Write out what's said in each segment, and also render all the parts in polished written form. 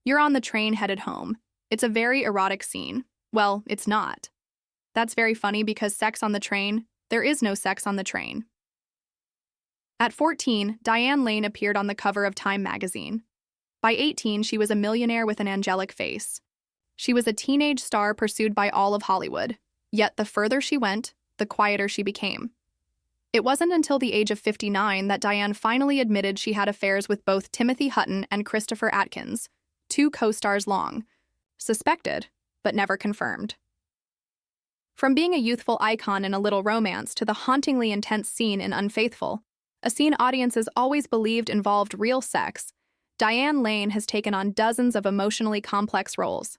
You're on the train headed home. It's a very erotic scene. Well, it's not. That's very funny because sex on the train, there is no sex on the train. At 14, Diane Lane appeared on the cover of Time magazine. By 18, she was a millionaire with an angelic face. She was a teenage star pursued by all of Hollywood, yet the further she went, the quieter she became. It wasn't until the age of 59 that Diane finally admitted she had affairs with both Timothy Hutton and Christopher Atkins, 2 co-stars long, suspected, but never confirmed. From being a youthful icon in A Little Romance to the hauntingly intense scene in Unfaithful, a scene audiences always believed involved real sex, Diane Lane has taken on dozens of emotionally complex roles.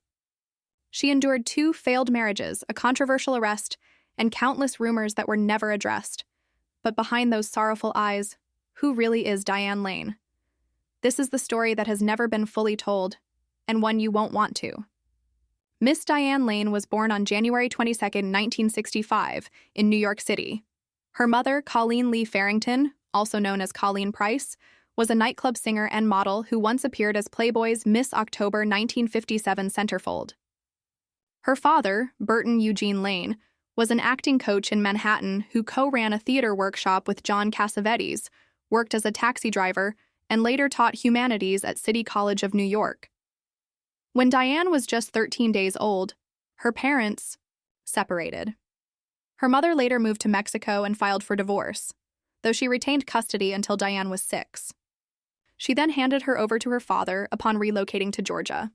She endured 2 failed marriages, a controversial arrest, and countless rumors that were never addressed. But behind those sorrowful eyes, who really is Diane Lane? This is the story that has never been fully told, and one you won't want to. Miss Diane Lane was born on January 22, 1965, in New York City. Her mother, Colleen Lee Farrington, also known as Colleen Price, was a nightclub singer and model who once appeared as Playboy's Miss October 1957 centerfold. Her father, Burton Eugene Lane, was an acting coach in Manhattan who co-ran a theater workshop with John Cassavetes, worked as a taxi driver, and later taught humanities at City College of New York. When Diane was just 13 days old, her parents separated. Her mother later moved to Mexico and filed for divorce, though she retained custody until Diane was 6. She then handed her over to her father upon relocating to Georgia.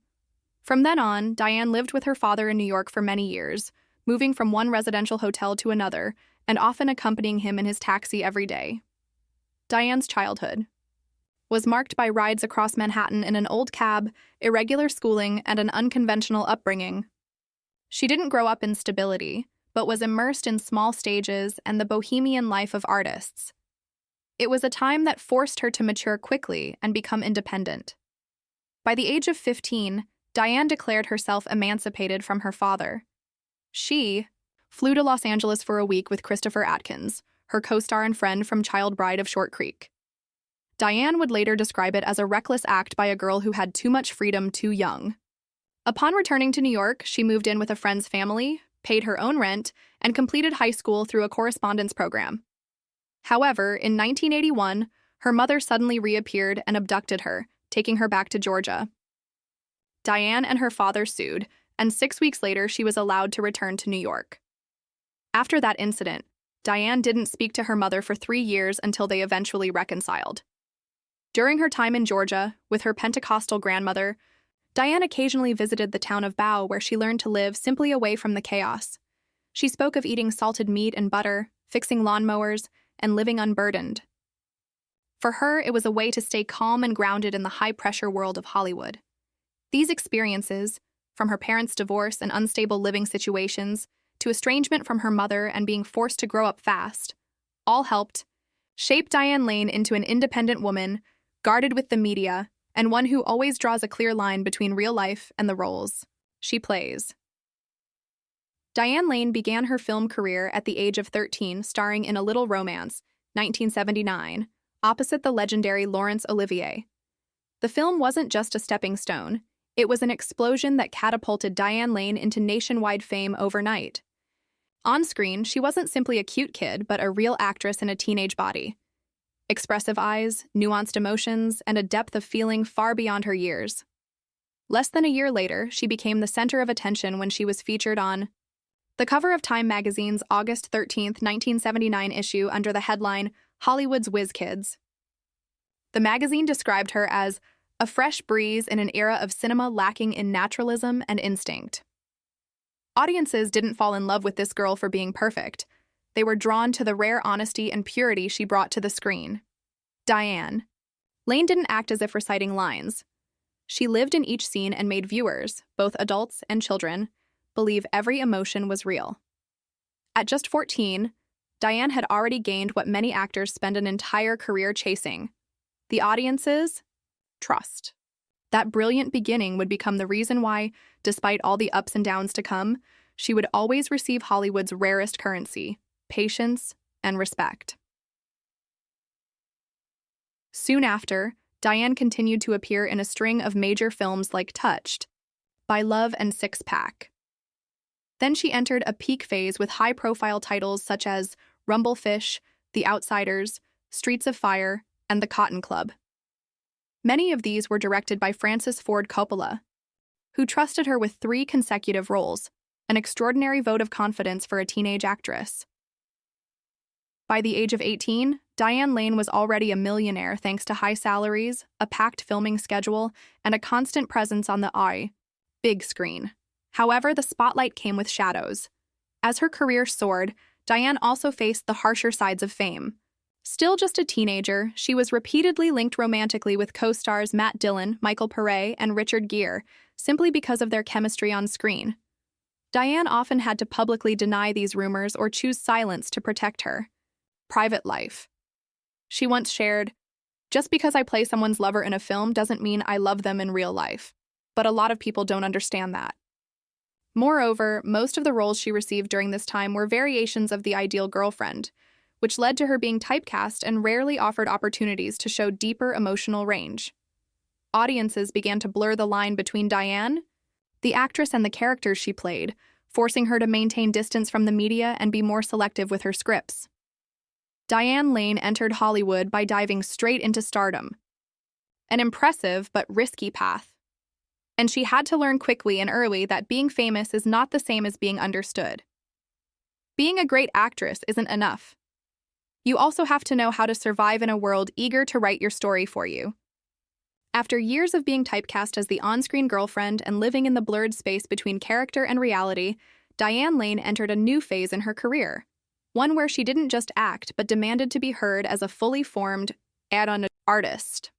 From then on, Diane lived with her father in New York for many years, moving from one residential hotel to another, and often accompanying him in his taxi every day. Diane's childhood was marked by rides across Manhattan in an old cab, irregular schooling, and an unconventional upbringing. She didn't grow up in stability, but was immersed in small stages and the bohemian life of artists. It was a time that forced her to mature quickly and become independent. By the age of 15, Diane declared herself emancipated from her father. She flew to Los Angeles for a week with Christopher Atkins, her co-star and friend from Child Bride of Short Creek. Diane would later describe it as a reckless act by a girl who had too much freedom too young. Upon returning to New York, she moved in with a friend's family, paid her own rent, and completed high school through a correspondence program. However, in 1981, her mother suddenly reappeared and abducted her, taking her back to Georgia. Diane and her father sued, and 6 weeks later she was allowed to return to New York. After that incident, Diane didn't speak to her mother for 3 years until they eventually reconciled. During her time in Georgia, with her Pentecostal grandmother, Diane occasionally visited the town of Bow, where she learned to live simply away from the chaos. She spoke of eating salted meat and butter, fixing lawnmowers, and living unburdened. For her, it was a way to stay calm and grounded in the high-pressure world of Hollywood. These experiences, from her parents' divorce and unstable living situations, to estrangement from her mother and being forced to grow up fast, all helped shape Diane Lane into an independent woman, guarded with the media, and one who always draws a clear line between real life and the roles she plays. Diane Lane began her film career at the age of 13, starring in A Little Romance, 1979, opposite the legendary Laurence Olivier. The film wasn't just a stepping stone, it was an explosion that catapulted Diane Lane into nationwide fame overnight. On screen, she wasn't simply a cute kid, but a real actress in a teenage body. Expressive eyes, nuanced emotions, and a depth of feeling far beyond her years. Less than a year later, she became the center of attention when she was featured on the cover of Time magazine's August 13, 1979 issue under the headline, Hollywood's Whiz Kids. The magazine described her as a fresh breeze in an era of cinema lacking in naturalism and instinct. Audiences didn't fall in love with this girl for being perfect. They were drawn to the rare honesty and purity she brought to the screen. Diane Lane didn't act as if reciting lines. She lived in each scene and made viewers, both adults and children, believe every emotion was real. At just 14, Diane had already gained what many actors spend an entire career chasing: the audience's trust. That brilliant beginning would become the reason why, despite all the ups and downs to come, she would always receive Hollywood's rarest currency: patience and respect. Soon after, Diane continued to appear in a string of major films like Touched, By Love and Six Pack. Then she entered a peak phase with high-profile titles such as Rumblefish, The Outsiders, Streets of Fire, and The Cotton Club. Many of these were directed by Francis Ford Coppola, who trusted her with 3 consecutive roles, an extraordinary vote of confidence for a teenage actress. By the age of 18, Diane Lane was already a millionaire thanks to high salaries, a packed filming schedule, and a constant presence on the big screen. However, the spotlight came with shadows. As her career soared, Diane also faced the harsher sides of fame. Still just a teenager, she was repeatedly linked romantically with co-stars Matt Dillon, Michael Pare, and Richard Gere, simply because of their chemistry on screen. Diane often had to publicly deny these rumors or choose silence to protect her private life. She once shared, "Just because I play someone's lover in a film doesn't mean I love them in real life. But a lot of people don't understand that." Moreover, most of the roles she received during this time were variations of the ideal girlfriend, which led to her being typecast and rarely offered opportunities to show deeper emotional range. Audiences began to blur the line between Diane, the actress, and the characters she played, forcing her to maintain distance from the media and be more selective with her scripts. Diane Lane entered Hollywood by diving straight into stardom, an impressive but risky path. And she had to learn quickly and early that being famous is not the same as being understood. Being a great actress isn't enough. You also have to know how to survive in a world eager to write your story for you. After years of being typecast as the on-screen girlfriend and living in the blurred space between character and reality, Diane Lane entered a new phase in her career, one where she didn't just act but demanded to be heard as a fully formed add-on artist.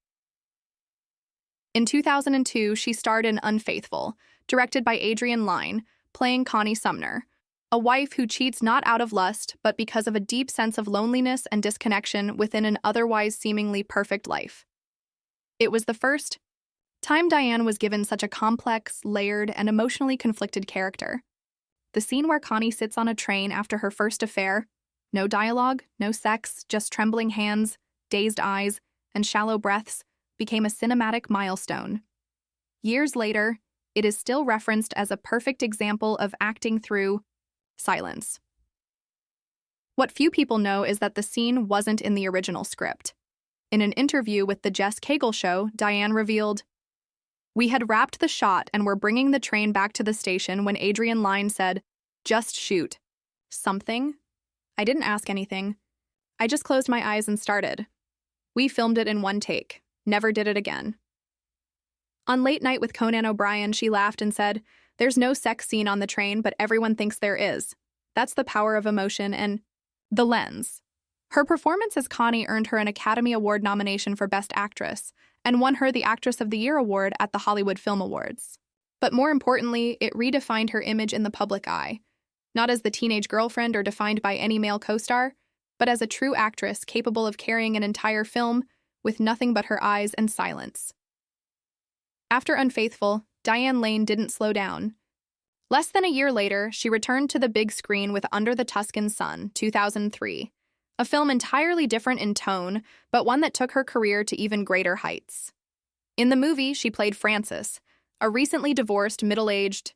In 2002, she starred in Unfaithful, directed by Diane Lane, playing Connie Sumner, a wife who cheats not out of lust but because of a deep sense of loneliness and disconnection within an otherwise seemingly perfect life. It was the first time Diane was given such a complex, layered, and emotionally conflicted character. The scene where Connie sits on a train after her first affair, no dialogue, no sex, just trembling hands, dazed eyes, and shallow breaths, became a cinematic milestone. Years later, it is still referenced as a perfect example of acting through silence. What few people know is that the scene wasn't in the original script. In an interview with The Jess Cagle Show, Diane revealed, "We had wrapped the shot and were bringing the train back to the station when Diane Lane said, 'Just shoot.' Something? I didn't ask anything. I just closed my eyes and started. We filmed it in one take. Never did it again." On Late Night with Conan O'Brien, she laughed and said, "There's no sex scene on the train, but everyone thinks there is. That's the power of emotion and the lens." Her performance as Connie earned her an Academy Award nomination for Best Actress and won her the Actress of the Year award at the Hollywood Film Awards. But more importantly, it redefined her image in the public eye, not as the teenage girlfriend or defined by any male co-star, but as a true actress capable of carrying an entire film with nothing but her eyes and silence. After Unfaithful, Diane Lane didn't slow down. Less than a year later, she returned to the big screen with Under the Tuscan Sun, 2003, a film entirely different in tone, but one that took her career to even greater heights. In the movie, she played Frances, a recently divorced, middle-aged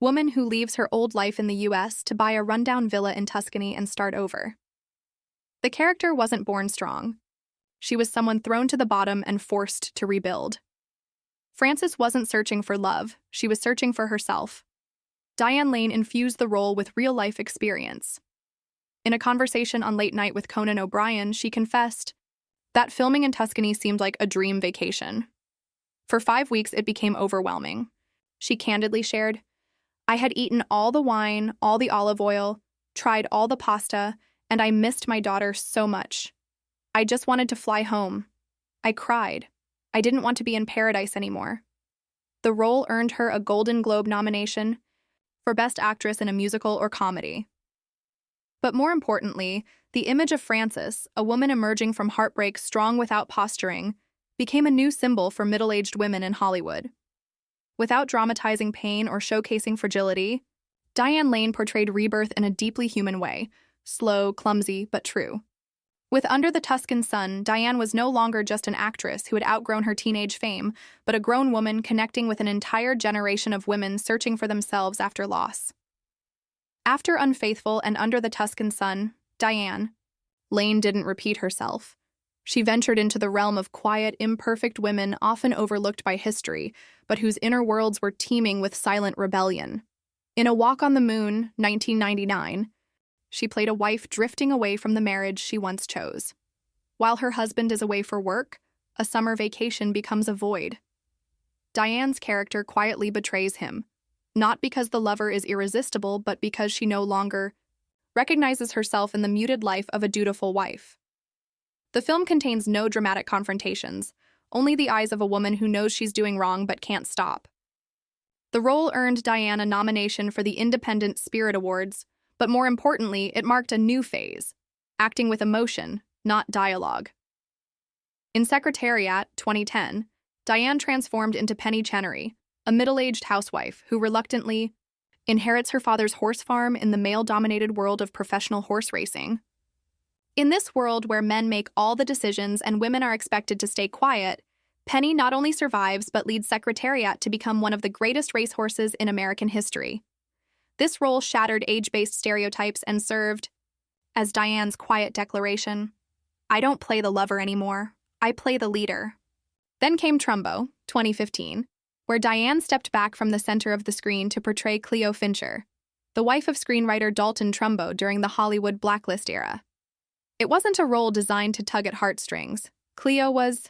woman who leaves her old life in the U.S. to buy a rundown villa in Tuscany and start over. The character wasn't born strong. She was someone thrown to the bottom and forced to rebuild. Frances wasn't searching for love, she was searching for herself. Diane Lane infused the role with real-life experience. In a conversation on Late Night with Conan O'Brien, she confessed that filming in Tuscany seemed like a dream vacation. For 5 weeks, it became overwhelming. She candidly shared, "I had eaten all the wine, all the olive oil, tried all the pasta, and I missed my daughter so much. I just wanted to fly home. I cried. I didn't want to be in paradise anymore." The role earned her a Golden Globe nomination for Best Actress in a Musical or Comedy. But more importantly, the image of Frances, a woman emerging from heartbreak strong without posturing, became a new symbol for middle-aged women in Hollywood. Without dramatizing pain or showcasing fragility, Diane Lane portrayed rebirth in a deeply human way, slow, clumsy, but true. With Under the Tuscan Sun, Diane was no longer just an actress who had outgrown her teenage fame, but a grown woman connecting with an entire generation of women searching for themselves after loss. After Unfaithful and Under the Tuscan Sun, Diane Lane didn't repeat herself. She ventured into the realm of quiet, imperfect women often overlooked by history, but whose inner worlds were teeming with silent rebellion. In A Walk on the Moon, 1999, she played a wife drifting away from the marriage she once chose. While her husband is away for work, a summer vacation becomes a void. Diane's character quietly betrays him, not because the lover is irresistible, but because she no longer recognizes herself in the muted life of a dutiful wife. The film contains no dramatic confrontations, only the eyes of a woman who knows she's doing wrong but can't stop. The role earned Diane a nomination for the Independent Spirit Awards, but more importantly, it marked a new phase, acting with emotion, not dialogue. In Secretariat, 2010, Diane transformed into Penny Chenery, a middle-aged housewife who reluctantly inherits her father's horse farm in the male-dominated world of professional horse racing. In this world where men make all the decisions and women are expected to stay quiet, Penny not only survives but leads Secretariat to become one of the greatest racehorses in American history. This role shattered age-based stereotypes and served as Diane's quiet declaration, "I don't play the lover anymore, I play the leader." Then came Trumbo, 2015, where Diane stepped back from the center of the screen to portray Cleo Fincher, the wife of screenwriter Dalton Trumbo during the Hollywood blacklist era. It wasn't a role designed to tug at heartstrings. Cleo was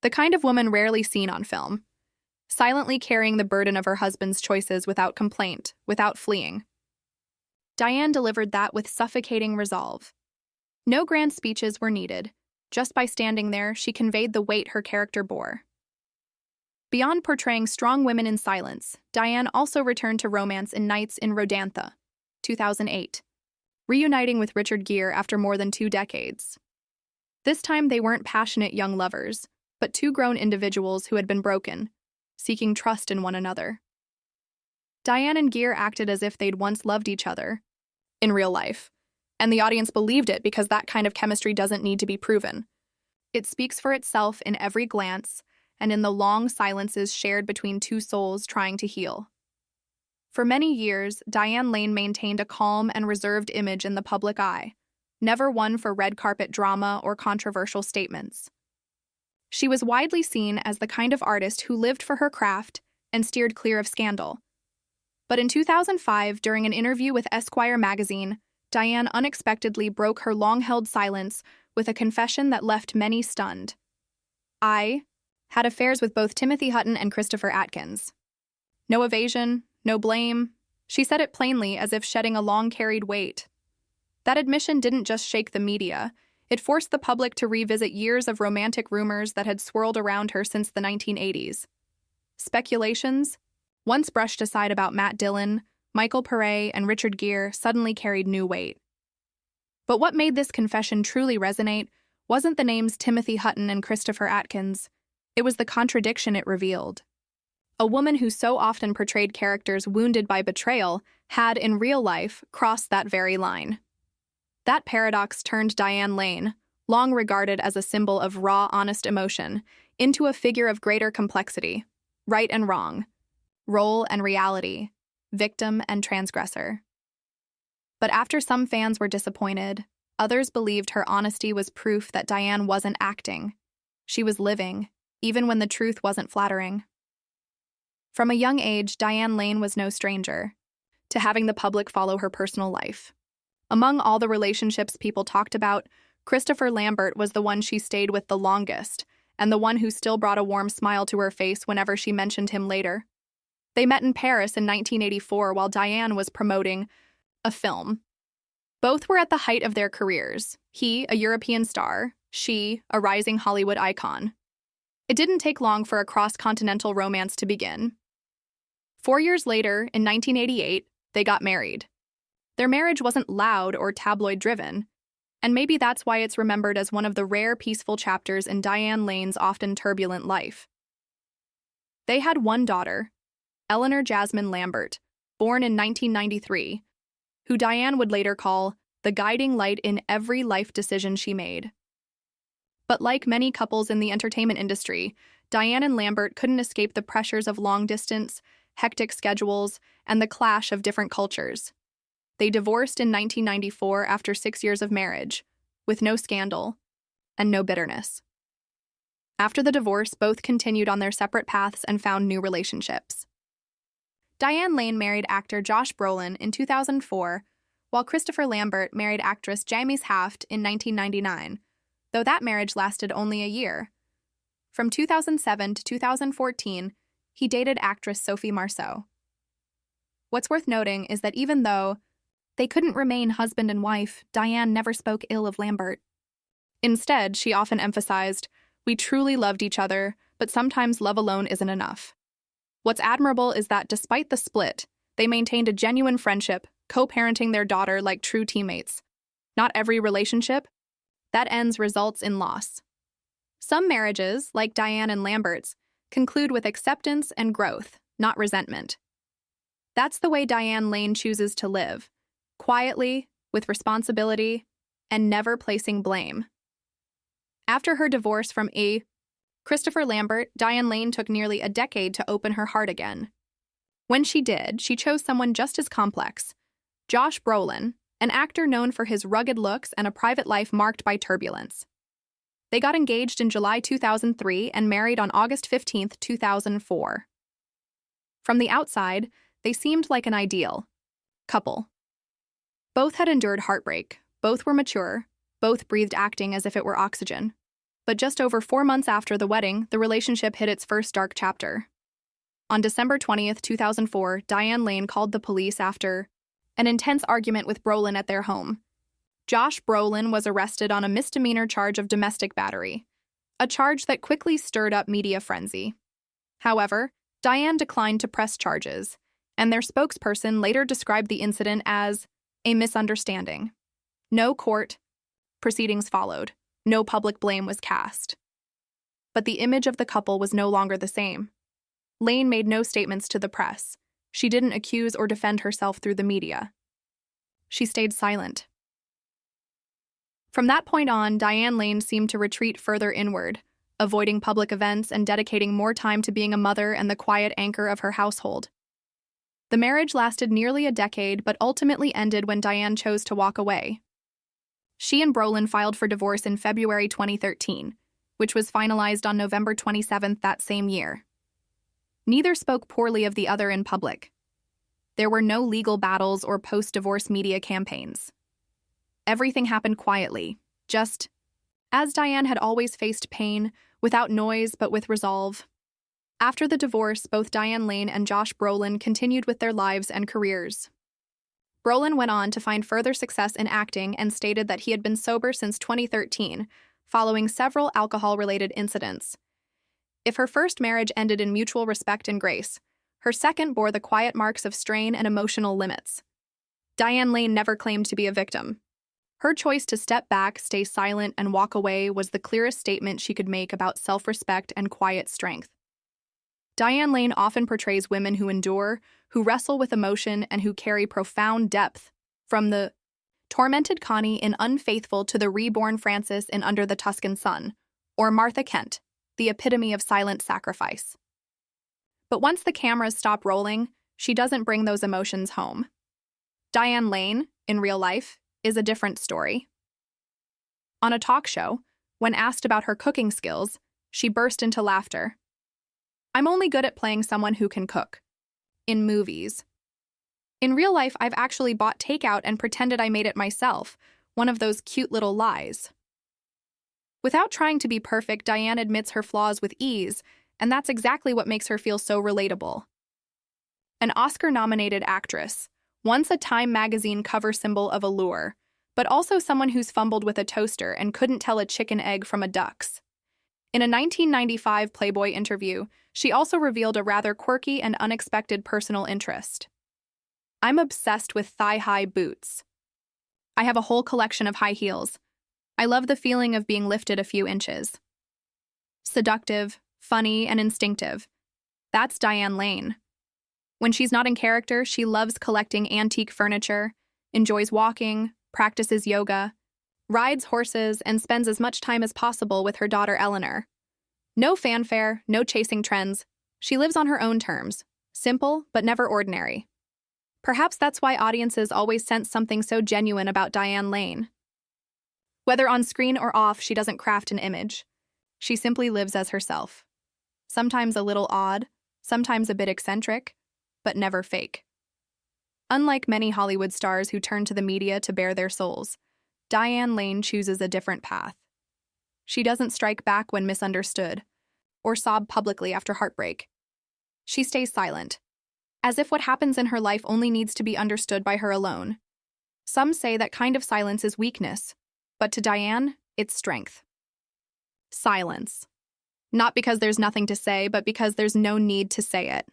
the kind of woman rarely seen on film, silently carrying the burden of her husband's choices without complaint, without fleeing. Diane delivered that with suffocating resolve. No grand speeches were needed. Just by standing there, she conveyed the weight her character bore. Beyond portraying strong women in silence, Diane also returned to romance in Nights in Rodantha, 2008, reuniting with Richard Gere after more than 2 decades. This time they weren't passionate young lovers, but 2 grown individuals who had been broken, seeking trust in one another. Diane and Gere acted as if they'd once loved each other, in real life, and the audience believed it because that kind of chemistry doesn't need to be proven. It speaks for itself in every glance and in the long silences shared between 2 souls trying to heal. For many years, Diane Lane maintained a calm and reserved image in the public eye, never one for red carpet drama or controversial statements. She was widely seen as the kind of artist who lived for her craft and steered clear of scandal. But in 2005, during an interview with Esquire magazine, Diane unexpectedly broke her long-held silence with a confession that left many stunned. "I had affairs with both Timothy Hutton and Christopher Atkins. No evasion, no blame." She said it plainly, as if shedding a long-carried weight. That admission didn't just shake the media. It forced the public to revisit years of romantic rumors that had swirled around her since the 1980s. Speculations, once brushed aside about Matt Dillon, Michael Pare, and Richard Gere, suddenly carried new weight. But what made this confession truly resonate wasn't the names Timothy Hutton and Christopher Atkins. It was the contradiction it revealed. A woman who so often portrayed characters wounded by betrayal had, in real life, crossed that very line. That paradox turned Diane Lane, long regarded as a symbol of raw, honest emotion, into a figure of greater complexity, right and wrong, role and reality, victim and transgressor. But after some fans were disappointed, others believed her honesty was proof that Diane wasn't acting. She was living, even when the truth wasn't flattering. From a young age, Diane Lane was no stranger to having the public follow her personal life. Among all the relationships people talked about, Christopher Lambert was the one she stayed with the longest, and the one who still brought a warm smile to her face whenever she mentioned him later. They met in Paris in 1984 while Diane was promoting a film. Both were at the height of their careers, he, a European star, she, a rising Hollywood icon. It didn't take long for a cross-continental romance to begin. 4 years later, in 1988, they got married. Their marriage wasn't loud or tabloid-driven, and maybe that's why it's remembered as one of the rare peaceful chapters in Diane Lane's often turbulent life. They had one daughter, Eleanor Jasmine Lambert, born in 1993, who Diane would later call the the guiding light in every life decision she made. But like many couples in the entertainment industry, Diane and Lambert couldn't escape the pressures of long distance, hectic schedules, and the clash of different cultures. They divorced in 1994 after 6 years of marriage, with no scandal and no bitterness. After the divorce, both continued on their separate paths and found new relationships. Diane Lane married actor Josh Brolin in 2004, while Christopher Lambert married actress James Haft in 1999, though that marriage lasted only a year. From 2007 to 2014, he dated actress Sophie Marceau. What's worth noting is that even though they couldn't remain husband and wife, Diane never spoke ill of Lambert. Instead, she often emphasized, "We truly loved each other, but sometimes love alone isn't enough." What's admirable is that despite the split, they maintained a genuine friendship, co-parenting their daughter like true teammates. Not every relationship that ends results in loss. Some marriages, like Diane and Lambert's, conclude with acceptance and growth, not resentment. That's the way Diane Lane chooses to live, quietly, with responsibility, and never placing blame. After her divorce from Christopher Lambert, Diane Lane took nearly a decade to open her heart again. When she did, she chose someone just as complex, Josh Brolin, an actor known for his rugged looks and a private life marked by turbulence. They got engaged in July 2003 and married on August 15, 2004. From the outside, they seemed like an ideal couple. Both had endured heartbreak, both were mature, both breathed acting as if it were oxygen. But just over 4 months after the wedding, the relationship hit its first dark chapter. On December 20, 2004, Diane Lane called the police after an intense argument with Brolin at their home. Josh Brolin was arrested on a misdemeanor charge of domestic battery, a charge that quickly stirred up media frenzy. However, Diane declined to press charges, and their spokesperson later described the incident as a misunderstanding. No court proceedings followed. No public blame was cast. But the image of the couple was no longer the same. Lane made no statements to the press. She didn't accuse or defend herself through the media. She stayed silent. From that point on, Diane Lane seemed to retreat further inward, avoiding public events and dedicating more time to being a mother and the quiet anchor of her household. The marriage lasted nearly a decade, but ultimately ended when Diane chose to walk away. She and Brolin filed for divorce in February 2013, which was finalized on November 27 that same year. Neither spoke poorly of the other in public. There were no legal battles or post-divorce media campaigns. Everything happened quietly, just as Diane had always faced pain, without noise but with resolve. After the divorce, both Diane Lane and Josh Brolin continued with their lives and careers. Brolin went on to find further success in acting and stated that he had been sober since 2013, following several alcohol-related incidents. If her first marriage ended in mutual respect and grace, her second bore the quiet marks of strain and emotional limits. Diane Lane never claimed to be a victim. Her choice to step back, stay silent, and walk away was the clearest statement she could make about self-respect and quiet strength. Diane Lane often portrays women who endure, who wrestle with emotion, and who carry profound depth, from the tormented Connie in Unfaithful to the reborn Frances in Under the Tuscan Sun, or Martha Kent, the epitome of silent sacrifice. But once the cameras stop rolling, she doesn't bring those emotions home. Diane Lane, in real life, is a different story. On a talk show, when asked about her cooking skills, she burst into laughter. "I'm only good at playing someone who can cook. In movies. In real life, I've actually bought takeout and pretended I made it myself, one of those cute little lies." Without trying to be perfect, Diane admits her flaws with ease, and that's exactly what makes her feel so relatable. An Oscar-nominated actress, once a Time magazine cover symbol of allure, but also someone who's fumbled with a toaster and couldn't tell a chicken egg from a duck's. In a 1995 Playboy interview, she also revealed a rather quirky and unexpected personal interest. "I'm obsessed with thigh-high boots. I have a whole collection of high heels. I love the feeling of being lifted a few inches." Seductive, funny, and instinctive. That's Diane Lane. When she's not in character, she loves collecting antique furniture, enjoys walking, practices yoga, rides horses, and spends as much time as possible with her daughter Eleanor. No fanfare, no chasing trends. She lives on her own terms, simple but never ordinary. Perhaps that's why audiences always sense something so genuine about Diane Lane. Whether on screen or off, she doesn't craft an image. She simply lives as herself. Sometimes a little odd, sometimes a bit eccentric, but never fake. Unlike many Hollywood stars who turn to the media to bare their souls, Diane Lane chooses a different path. She doesn't strike back when misunderstood, or sob publicly after heartbreak. She stays silent, as if what happens in her life only needs to be understood by her alone. Some say that kind of silence is weakness, but to Diane, it's strength. Silence. Not because there's nothing to say, but because there's no need to say it.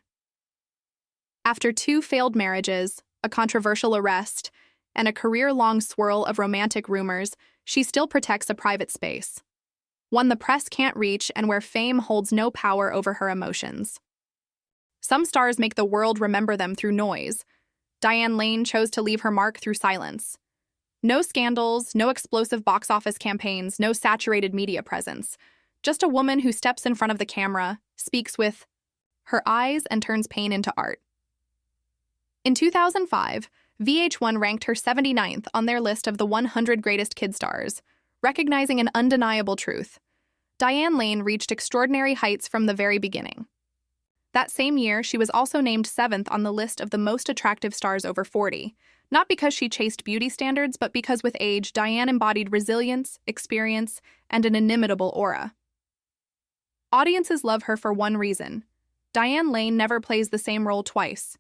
After 2 failed marriages, a controversial arrest, and a career-long swirl of romantic rumors, she still protects a private space. One the press can't reach and where fame holds no power over her emotions. Some stars make the world remember them through noise. Diane Lane chose to leave her mark through silence. No scandals, no explosive box office campaigns, no saturated media presence. Just a woman who steps in front of the camera, speaks with her eyes, and turns pain into art. In 2005, VH1 ranked her 79th on their list of the 100 greatest kid stars, recognizing an undeniable truth. Diane Lane reached extraordinary heights from the very beginning. That same year, she was also named 7th on the list of the most attractive stars over 40, not because she chased beauty standards, but because with age, Diane embodied resilience, experience, and an inimitable aura. Audiences love her for one reason. Diane Lane never plays the same role twice.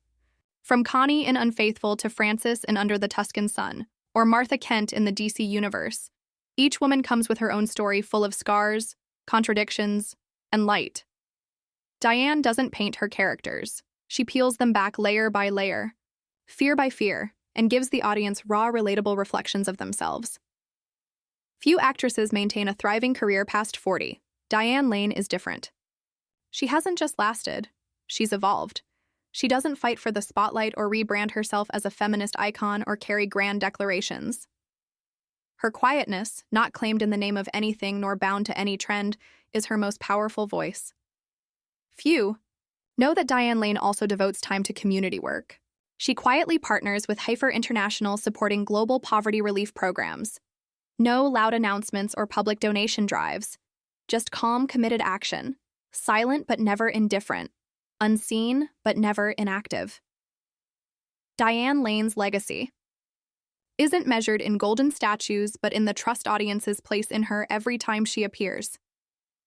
From Connie in Unfaithful to Frances in Under the Tuscan Sun, or Martha Kent in the DC universe, each woman comes with her own story full of scars, contradictions, and light. Diane doesn't paint her characters. She peels them back layer by layer, fear by fear, and gives the audience raw, relatable reflections of themselves. Few actresses maintain a thriving career past 40. Diane Lane is different. She hasn't just lasted, she's evolved. She doesn't fight for the spotlight or rebrand herself as a feminist icon or carry grand declarations. Her quietness, not claimed in the name of anything nor bound to any trend, is her most powerful voice. Few know that Diane Lane also devotes time to community work. She quietly partners with Heifer International supporting global poverty relief programs. No loud announcements or public donation drives. Just calm, committed action. Silent but never indifferent. Unseen but never inactive. Diane Lane's legacy isn't measured in golden statues, but in the trust audiences place in her every time she appears.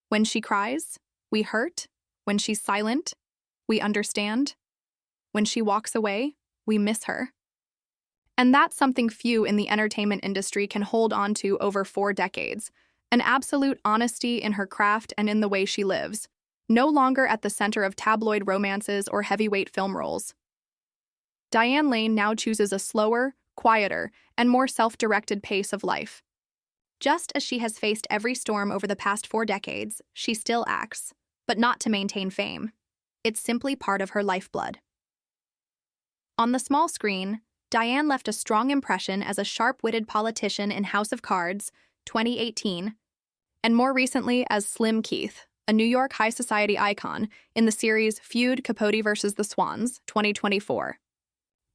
When she cries, we hurt. When she's silent, we understand. When she walks away, we miss her. And that's something few in the entertainment industry can hold on to over 4 decades. An absolute honesty in her craft and in the way she lives. No longer at the center of tabloid romances or heavyweight film roles. Diane Lane now chooses a slower, quieter, and more self-directed pace of life. Just as she has faced every storm over the past 4 decades, she still acts, but not to maintain fame. It's simply part of her lifeblood. On the small screen, Diane left a strong impression as a sharp-witted politician in House of Cards, 2018, and more recently as Slim Keith, a New York high society icon, in the series Feud Capote vs. the Swans, 2024.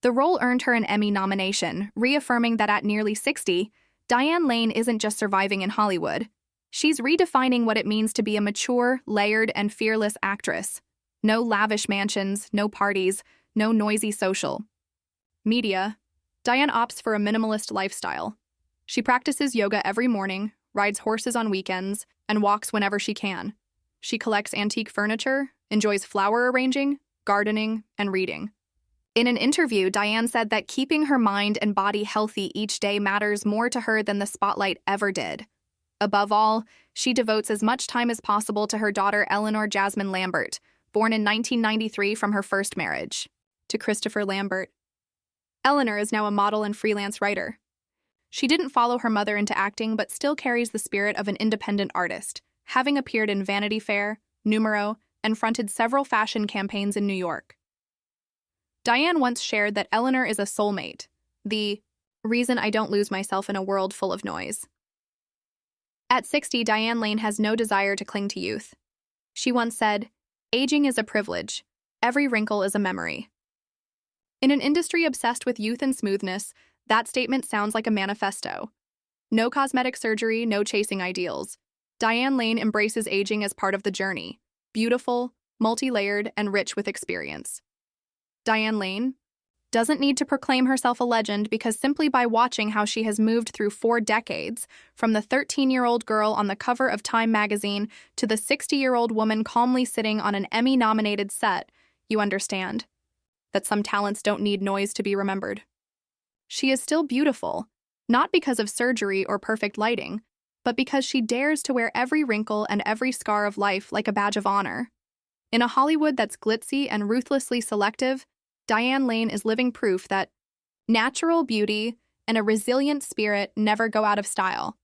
The role earned her an Emmy nomination, reaffirming that at nearly 60, Diane Lane isn't just surviving in Hollywood. She's redefining what it means to be a mature, layered, and fearless actress. No lavish mansions, no parties, no noisy social media. Diane opts for a minimalist lifestyle. She practices yoga every morning, rides horses on weekends, and walks whenever she can. She collects antique furniture, enjoys flower arranging, gardening, and reading. In an interview, Diane said that keeping her mind and body healthy each day matters more to her than the spotlight ever did. Above all, she devotes as much time as possible to her daughter Eleanor Jasmine Lambert, born in 1993 from her first marriage, to Christopher Lambert. Eleanor is now a model and freelance writer. She didn't follow her mother into acting, but still carries the spirit of an independent artist, having appeared in Vanity Fair, Numero, and fronted several fashion campaigns in New York. Diane once shared that Eleanor is a soulmate, the Reason I don't lose myself in a world full of noise. At 60, Diane Lane has no desire to cling to youth. She once said, "Aging is a privilege. Every wrinkle is a memory." In an industry obsessed with youth and smoothness, that statement sounds like a manifesto. No cosmetic surgery, no chasing ideals. Diane Lane embraces aging as part of the journey, beautiful, multi-layered, and rich with experience. Diane Lane doesn't need to proclaim herself a legend because simply by watching how she has moved through 4 decades, from the 13-year-old girl on the cover of Time magazine to the 60-year-old woman calmly sitting on an Emmy-nominated set, you understand that some talents don't need noise to be remembered. She is still beautiful, not because of surgery or perfect lighting, but because she dares to wear every wrinkle and every scar of life like a badge of honor. In a Hollywood that's glitzy and ruthlessly selective, Diane Lane is living proof that natural beauty and a resilient spirit never go out of style.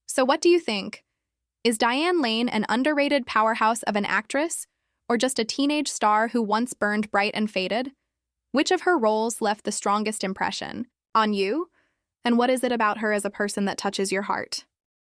So what do you think? Is Diane Lane an underrated powerhouse of an actress, or just a teenage star who once burned bright and faded? Which of her roles left the strongest impression on you? And what is it about her as a person that touches your heart?